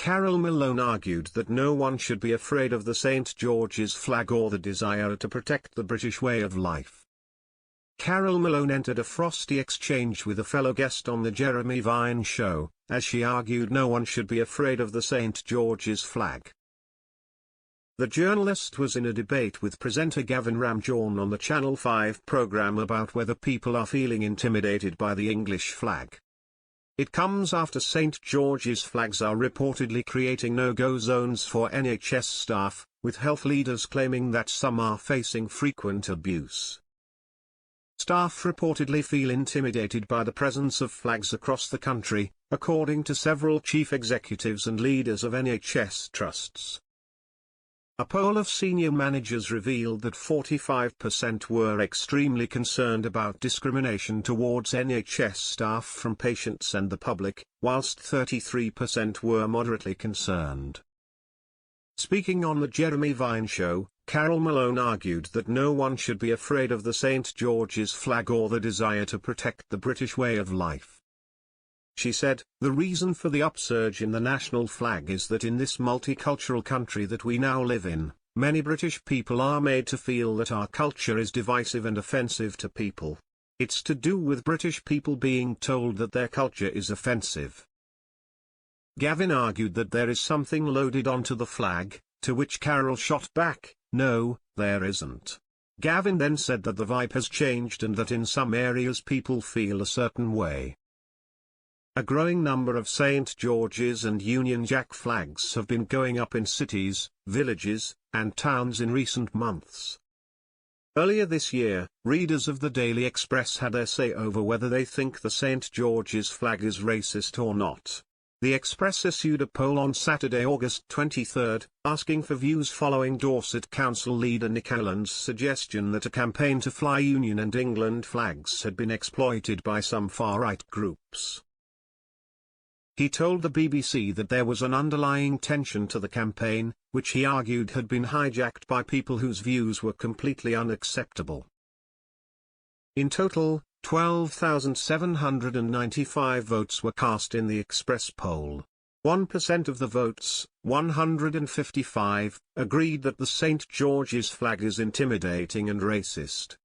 Carole Malone argued that no one should be afraid of the St. George's flag or the desire to protect the British way of life. Carole Malone entered a frosty exchange with a fellow guest on the Jeremy Vine show, as she argued no one should be afraid of the St. George's flag. The journalist was in a debate with presenter Gavin Ramjaun on the Channel 5 programme about whether people are feeling intimidated by the English flag. It comes after St. George's flags are reportedly creating no-go zones for NHS staff, with health leaders claiming that some are facing frequent abuse. Staff reportedly feel intimidated by the presence of flags across the country, according to several chief executives and leaders of NHS trusts. A poll of senior managers revealed that 45% were extremely concerned about discrimination towards NHS staff from patients and the public, whilst 33% were moderately concerned. Speaking on the Jeremy Vine show, Carole Malone argued that no one should be afraid of the St. George's flag or the desire to protect the British way of life. She said, "The reason for the upsurge in the national flag is that in this multicultural country that we now live in, many British people are made to feel that our culture is divisive and offensive to people. It's to do with British people being told that their culture is offensive." Gavin argued that there is something loaded onto the flag, to which Carole shot back, "No, there isn't." Gavin then said that the vibe has changed and that in some areas people feel a certain way. A growing number of St. George's and Union Jack flags have been going up in cities, villages, and towns in recent months. Earlier this year, readers of the Daily Express had their say over whether they think the St. George's flag is racist or not. The Express issued a poll on Saturday, August 23, asking for views following Dorset Council leader Nick Allen's suggestion that a campaign to fly Union and England flags had been exploited by some far-right groups. He told the BBC that there was an underlying tension to the campaign, which he argued had been hijacked by people whose views were completely unacceptable. In total, 12,795 votes were cast in the Express poll. 1% of the votes, 155, agreed that the St. George's flag is intimidating and racist.